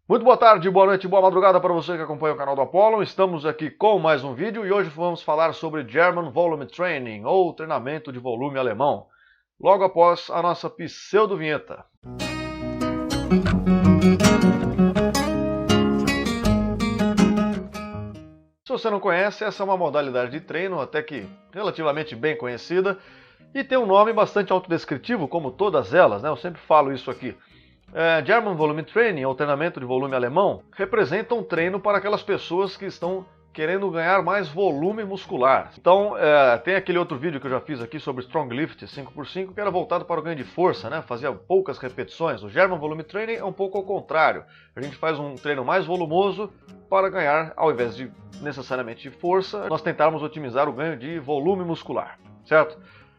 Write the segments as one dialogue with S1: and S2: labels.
S1: Muito boa tarde, boa noite, boa madrugada para você que acompanha o canal do Apollo. Estamos aqui com mais um vídeo e hoje vamos falar sobre German Volume Training, ou treinamento de volume alemão, logo após a nossa pseudo-vinheta. Se você não conhece, essa é uma modalidade de treino até que relativamente bem conhecida e tem um nome bastante autodescritivo, como todas elas, né? Eu sempre falo isso aqui. German Volume Training, ou treinamento de volume alemão, representa um treino para aquelas pessoas que estão querendo ganhar mais volume muscular. Então, tem aquele outro vídeo que eu já fiz aqui sobre Strong Lift 5x5, que era voltado para o ganho de força, né? Fazia poucas repetições. O German Volume Training é um pouco ao contrário. A gente faz um treino mais volumoso para ganhar, ao invés de necessariamente de força, nós tentarmos otimizar o ganho de volume muscular, certo?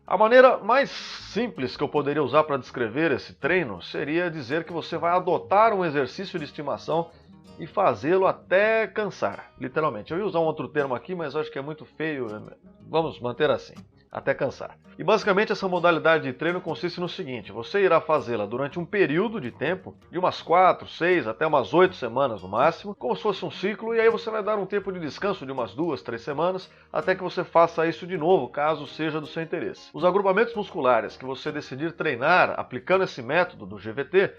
S1: A maneira mais simples que eu poderia usar para descrever esse treino seria dizer que você vai adotar um exercício de estimação e fazê-lo até cansar, literalmente. Eu ia usar um outro termo aqui, mas eu acho que é muito feio, vamos manter assim, até cansar. E basicamente essa modalidade de treino consiste no seguinte: você irá fazê-la durante um período de tempo, de umas 4, 6, até umas 8 semanas no máximo, como se fosse um ciclo, e aí você vai dar um tempo de descanso de umas 2, 3 semanas, até que você faça isso de novo, caso seja do seu interesse. Os agrupamentos musculares que você decidir treinar aplicando esse método do GVT,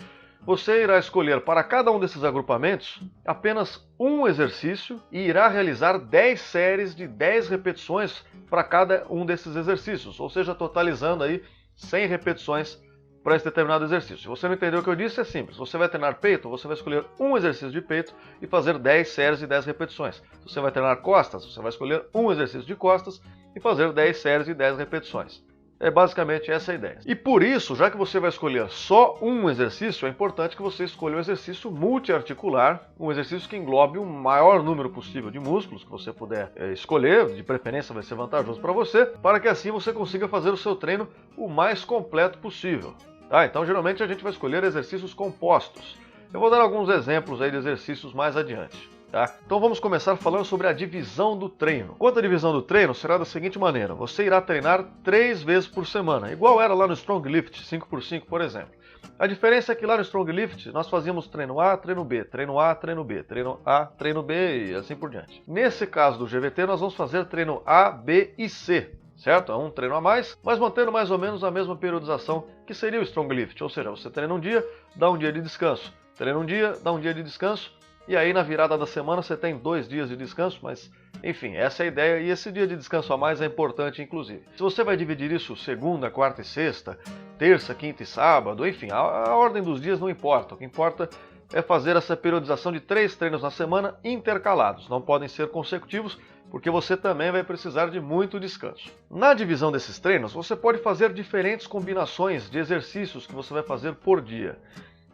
S1: você irá escolher para cada um desses agrupamentos apenas um exercício e irá realizar 10 séries de 10 repetições para cada um desses exercícios, ou seja, totalizando aí 100 repetições para esse determinado exercício. Se você não entendeu o que eu disse, é simples. Você vai treinar peito, você vai escolher um exercício de peito e fazer 10 séries de 10 repetições. Se você vai treinar costas, você vai escolher um exercício de costas e fazer 10 séries de 10 repetições. É basicamente essa a ideia. E por isso, já que você vai escolher só um exercício, é importante que você escolha um exercício multiarticular, um exercício que englobe o maior número possível de músculos que você puder escolher, de preferência vai ser vantajoso para você, para que assim você consiga fazer o seu treino o mais completo possível. Tá? Então, geralmente a gente vai escolher exercícios compostos. Eu vou dar alguns exemplos aí de exercícios mais adiante. Tá? Então vamos começar falando sobre a divisão do treino. Quanto à divisão do treino, será da seguinte maneira: você irá treinar 3 vezes por semana, igual era lá no Strong Lift 5x5, por exemplo. A diferença é que lá no Strong Lift nós fazíamos treino A, treino B, treino A, treino B, treino A, treino B e assim por diante. Nesse caso do GVT nós vamos fazer treino A, B e C. Certo? É um treino a mais, mas mantendo mais ou menos a mesma periodização que seria o Strong Lift, ou seja, você treina um dia, dá um dia de descanso, treina um dia, dá um dia de descanso, e aí na virada da semana você tem 2 dias de descanso, mas enfim, essa é a ideia, e esse dia de descanso a mais é importante inclusive. Se você vai dividir isso segunda, quarta e sexta, terça, quinta e sábado, enfim, a ordem dos dias não importa, o que importa é fazer essa periodização de 3 treinos na semana intercalados, não podem ser consecutivos, porque você também vai precisar de muito descanso. Na divisão desses treinos, você pode fazer diferentes combinações de exercícios que você vai fazer por dia.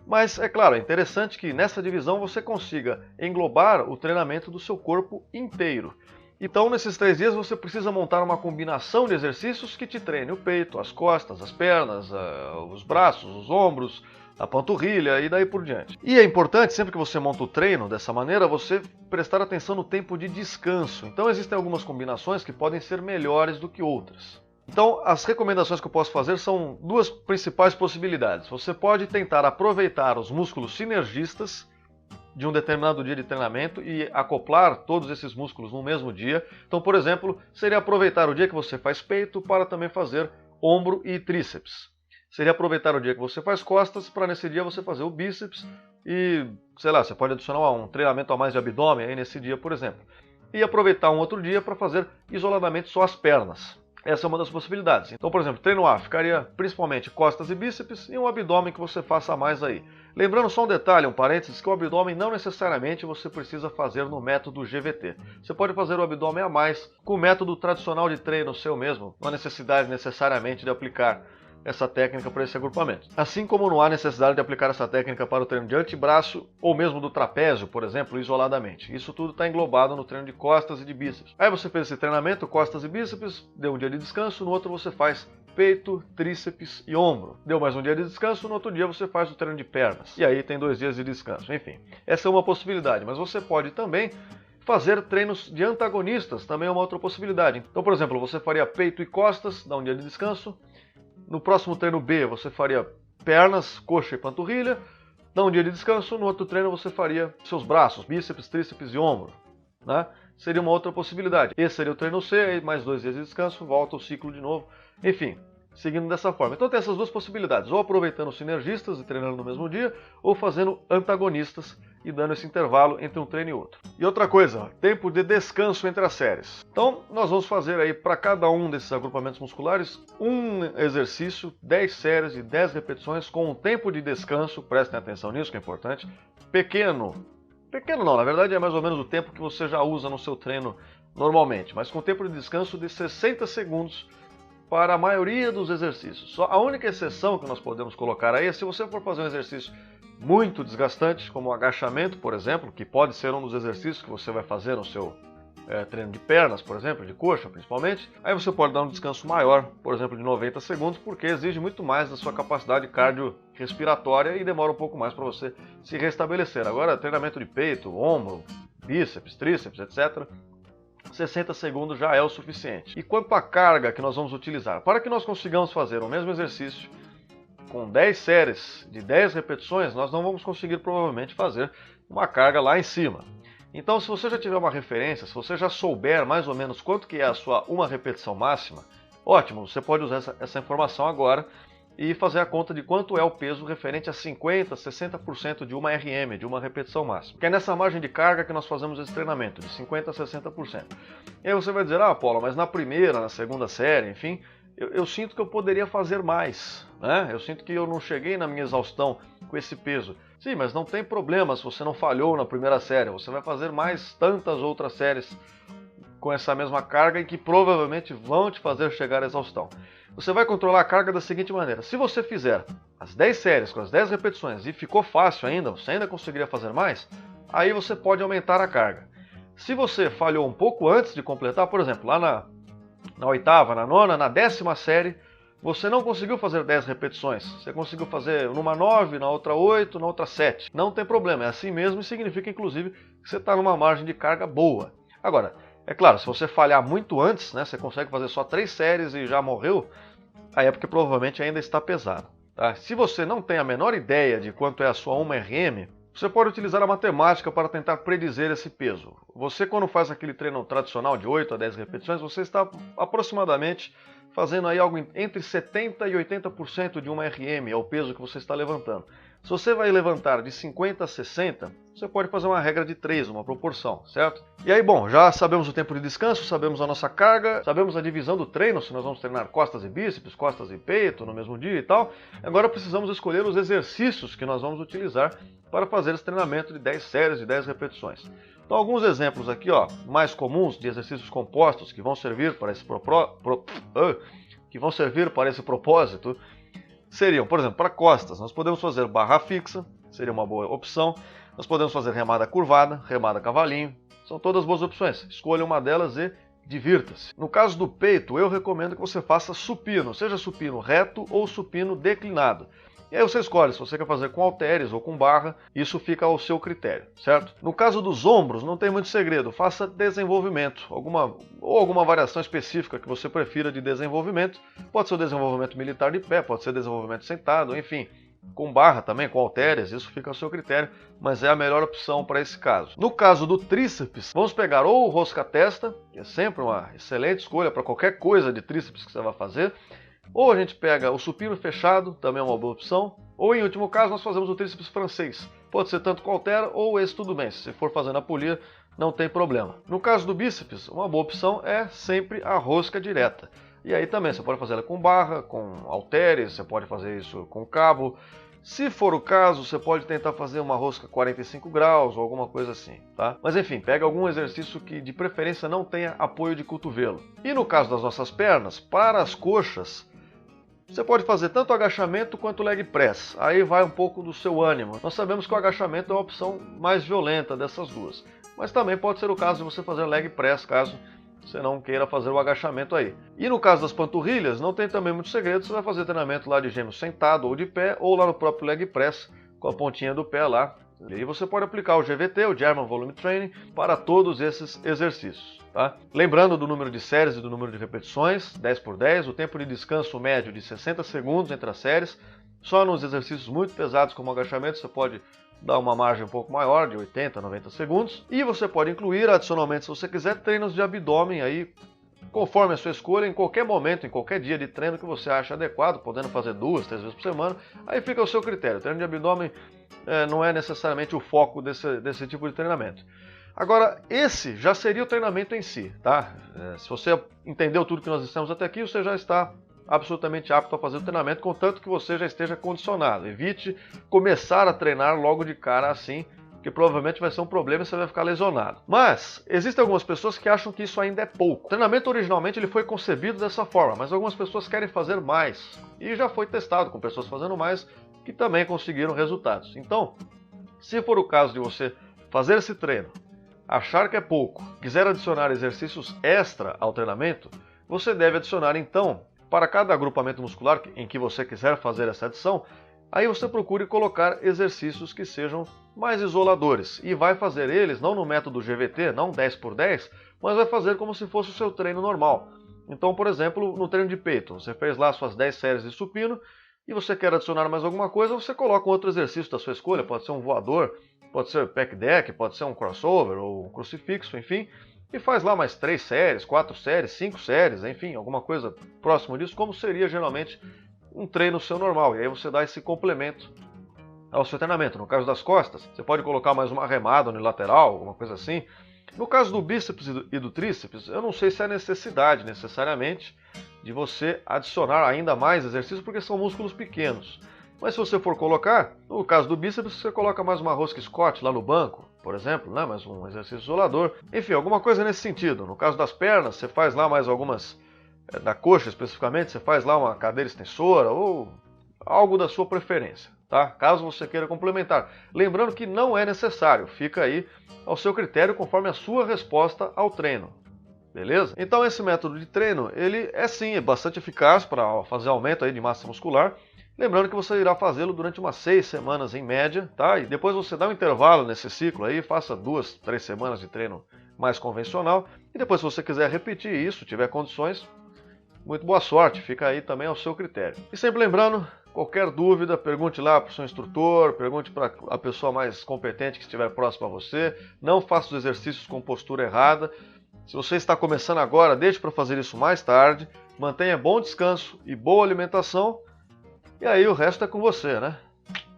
S1: Mas, é claro, é interessante que nessa divisão você consiga englobar o treinamento do seu corpo inteiro. Então, nesses 3 dias você precisa montar uma combinação de exercícios que te treine o peito, as costas, as pernas, os braços, os ombros, a panturrilha e daí por diante. E é importante, sempre que você monta o treino dessa maneira, você prestar atenção no tempo de descanso. Então existem algumas combinações que podem ser melhores do que outras. Então as recomendações que eu posso fazer são 2 principais possibilidades. Você pode tentar aproveitar os músculos sinergistas de um determinado dia de treinamento e acoplar todos esses músculos no mesmo dia. Então, por exemplo, seria aproveitar o dia que você faz peito para também fazer ombro e tríceps. Seria aproveitar o dia que você faz costas para nesse dia você fazer o bíceps e, sei lá, você pode adicionar um treinamento a mais de abdômen aí nesse dia, por exemplo. E aproveitar um outro dia para fazer isoladamente só as pernas. Essa é uma das possibilidades. Então, por exemplo, treino A ficaria principalmente costas e bíceps e um abdômen que você faça a mais aí. Lembrando só um detalhe, um parênteses, que o abdômen não necessariamente você precisa fazer no método GVT. Você pode fazer o abdômen a mais com o método tradicional de treino seu mesmo, não há necessidade necessariamente de aplicar essa técnica para esse agrupamento. Assim como não há necessidade de aplicar essa técnica para o treino de antebraço ou mesmo do trapézio, por exemplo, isoladamente. Isso tudo está englobado no treino de costas e de bíceps. Aí você fez esse treinamento, costas e bíceps, deu um dia de descanso, no outro você faz peito, tríceps e ombro. Deu mais um dia de descanso, no outro dia você faz o treino de pernas. E aí tem 2 dias de descanso. Enfim, essa é uma possibilidade, mas você pode também fazer treinos de antagonistas, também é uma outra possibilidade. Então, por exemplo, você faria peito e costas, dá um dia de descanso. No próximo treino B, você faria pernas, coxa e panturrilha. Dá um dia de descanso, no outro treino você faria seus braços, bíceps, tríceps e ombro, né? Seria uma outra possibilidade. Esse seria o treino C, aí mais 2 dias de descanso, volta o ciclo de novo. Enfim, seguindo dessa forma. Então tem essas duas possibilidades, ou aproveitando sinergistas e treinando no mesmo dia, ou fazendo antagonistas e dando esse intervalo entre um treino e outro. E outra coisa, tempo de descanso entre as séries. Então nós vamos fazer aí para cada um desses agrupamentos musculares um exercício, 10 séries de 10 repetições com um tempo de descanso, prestem atenção nisso que é importante, pequeno não, na verdade é mais ou menos o tempo que você já usa no seu treino normalmente, mas com tempo de descanso de 60 segundos para a maioria dos exercícios. Só a única exceção que nós podemos colocar aí é se você for fazer um exercício muito desgastante, como o agachamento, por exemplo, que pode ser um dos exercícios que você vai fazer no seu treino de pernas, por exemplo, de coxa principalmente, aí você pode dar um descanso maior, por exemplo, de 90 segundos, porque exige muito mais da sua capacidade cardiorrespiratória e demora um pouco mais para você se restabelecer. Agora, treinamento de peito, ombro, bíceps, tríceps, etc., 60 segundos já é o suficiente. E quanto à carga que nós vamos utilizar? Para que nós consigamos fazer o mesmo exercício com 10 séries de 10 repetições, nós não vamos conseguir provavelmente fazer uma carga lá em cima. Então, se você já tiver uma referência, se você já souber mais ou menos quanto que é a sua uma repetição máxima, ótimo, você pode usar essa informação agora e fazer a conta de quanto é o peso referente a 50%, 60% de uma RM, de uma repetição máxima. Que é nessa margem de carga que nós fazemos esse treinamento, de 50% a 60%. E aí você vai dizer, Paulo, mas na primeira, na segunda série, enfim, eu sinto que eu poderia fazer mais, né? Eu sinto que eu não cheguei na minha exaustão com esse peso. Sim, mas não tem problema se você não falhou na primeira série, você vai fazer mais tantas outras séries com essa mesma carga e que provavelmente vão te fazer chegar à exaustão. Você vai controlar a carga da seguinte maneira, se você fizer as 10 séries com as 10 repetições e ficou fácil ainda, você ainda conseguiria fazer mais, aí você pode aumentar a carga. Se você falhou um pouco antes de completar, por exemplo, lá na oitava, na nona, na 10ª série, você não conseguiu fazer 10 repetições, você conseguiu fazer numa 9, na outra 8, na outra 7. Não tem problema, é assim mesmo e significa inclusive que você está numa margem de carga boa. Agora, é claro, se você falhar muito antes, né, você consegue fazer só 3 séries e já morreu, aí é porque provavelmente ainda está pesado. Tá? Se você não tem a menor ideia de quanto é a sua 1RM, você pode utilizar a matemática para tentar predizer esse peso. Você, quando faz aquele treino tradicional de 8 a 10 repetições, você está aproximadamente fazendo aí algo entre 70% e 80% de uma RM, é o peso que você está levantando. Se você vai levantar de 50 a 60, você pode fazer uma regra de 3, uma proporção, certo? E aí, bom, já sabemos o tempo de descanso, sabemos a nossa carga, sabemos a divisão do treino, se nós vamos treinar costas e bíceps, costas e peito no mesmo dia e tal. Agora precisamos escolher os exercícios que nós vamos utilizar para fazer esse treinamento de 10 séries, de 10 repetições. Então, alguns exemplos aqui, mais comuns de exercícios compostos que vão servir para esse propósito, seriam, por exemplo, para costas, nós podemos fazer barra fixa, seria uma boa opção. Nós podemos fazer remada curvada, remada cavalinho, são todas boas opções. Escolha uma delas e divirta-se. No caso do peito, eu recomendo que você faça supino, seja supino reto ou supino declinado. E aí você escolhe se você quer fazer com halteres ou com barra, isso fica ao seu critério, certo? No caso dos ombros, não tem muito segredo, faça desenvolvimento, alguma variação específica que você prefira de desenvolvimento. Pode ser o desenvolvimento militar de pé, pode ser desenvolvimento sentado, enfim. Com barra também, com halteres, isso fica ao seu critério, mas é a melhor opção para esse caso. No caso do tríceps, vamos pegar ou o rosca-testa, que é sempre uma excelente escolha para qualquer coisa de tríceps que você vai fazer, ou a gente pega o supino fechado, também é uma boa opção, ou em último caso nós fazemos o tríceps francês. Pode ser tanto com halter ou esse tudo bem, se for fazendo a polia não tem problema. No caso do bíceps, uma boa opção é sempre a rosca direta. E aí também você pode fazer ela com barra, com halteres, você pode fazer isso com cabo. Se for o caso, você pode tentar fazer uma rosca 45 graus ou alguma coisa assim, tá? Mas enfim, pega algum exercício que de preferência não tenha apoio de cotovelo. E no caso das nossas pernas, para as coxas, você pode fazer tanto agachamento quanto leg press. Aí vai um pouco do seu ânimo. Nós sabemos que o agachamento é uma opção mais violenta dessas duas. Mas também pode ser o caso de você fazer leg press, caso você não queira fazer o agachamento aí. E no caso das panturrilhas, não tem também muito segredo, você vai fazer treinamento lá de gêmeo sentado ou de pé, ou lá no próprio leg press, com a pontinha do pé lá. E aí você pode aplicar o GVT, o German Volume Training, para todos esses exercícios. Tá? Lembrando do número de séries e do número de repetições, 10 por 10, o tempo de descanso médio de 60 segundos entre as séries, Só nos exercícios muito pesados como agachamento você pode dar uma margem um pouco maior, de 80 a 90 segundos. E você pode incluir, adicionalmente, se você quiser, treinos de abdômen aí, conforme a sua escolha, em qualquer momento, em qualquer dia de treino que você acha adequado, podendo fazer 2, 3 vezes por semana, aí fica ao seu critério. O treino de abdômen não é necessariamente o foco desse tipo de treinamento. Agora, esse já seria o treinamento em si, tá? Se você entendeu tudo que nós dissemos até aqui, você já está absolutamente apto a fazer o treinamento, contanto que você já esteja condicionado. Evite começar a treinar logo de cara assim, que provavelmente vai ser um problema e você vai ficar lesionado. Mas existem algumas pessoas que acham que isso ainda é pouco. O treinamento originalmente ele foi concebido dessa forma, mas algumas pessoas querem fazer mais. E já foi testado com pessoas fazendo mais que também conseguiram resultados. Então, se for o caso de você fazer esse treino, achar que é pouco, quiser adicionar exercícios extra ao treinamento, você deve adicionar então, para cada agrupamento muscular em que você quiser fazer essa adição, aí você procure colocar exercícios que sejam mais isoladores. E vai fazer eles não no método GVT, não 10 por 10, mas vai fazer como se fosse o seu treino normal. Então, por exemplo, no treino de peito, você fez lá suas 10 séries de supino e você quer adicionar mais alguma coisa, você coloca um outro exercício da sua escolha, pode ser um voador, pode ser pec deck, pode ser um crossover ou um crucifixo, enfim, e faz lá mais 3 séries, 4 séries, 5 séries, enfim, alguma coisa próximo disso, como seria geralmente um treino seu normal. E aí você dá esse complemento ao seu treinamento. No caso das costas, você pode colocar mais uma remada unilateral, alguma coisa assim. No caso do bíceps e do tríceps, eu não sei se há necessidade necessariamente de você adicionar ainda mais exercícios, porque são músculos pequenos. Mas se você for colocar, no caso do bíceps, você coloca mais uma rosca Scott lá no banco, por exemplo, né? Mais um exercício isolador. Enfim, alguma coisa nesse sentido. No caso das pernas, você faz lá mais algumas, da coxa especificamente, você faz lá uma cadeira extensora ou algo da sua preferência, tá? Caso você queira complementar. Lembrando que não é necessário, fica aí ao seu critério conforme a sua resposta ao treino. Beleza? Então esse método de treino, ele é sim, é bastante eficaz para fazer aumento aí de massa muscular. Lembrando que você irá fazê-lo durante umas 6 semanas em média, tá? E depois você dá um intervalo nesse ciclo aí, faça 2, 3 semanas de treino mais convencional. E depois, se você quiser repetir isso, tiver condições, muito boa sorte, fica aí também ao seu critério. E sempre lembrando, qualquer dúvida, pergunte lá para o seu instrutor, pergunte para a pessoa mais competente que estiver próxima a você. Não faça os exercícios com postura errada. Se você está começando agora, deixe para fazer isso mais tarde. Mantenha bom descanso e boa alimentação. E aí o resto é com você, né?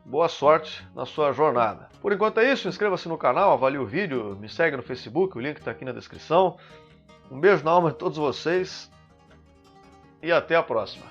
S1: Boa sorte na sua jornada. Por enquanto é isso, inscreva-se no canal, avalie o vídeo, me segue no Facebook, o link está aqui na descrição. Um beijo na alma de todos vocês e até a próxima.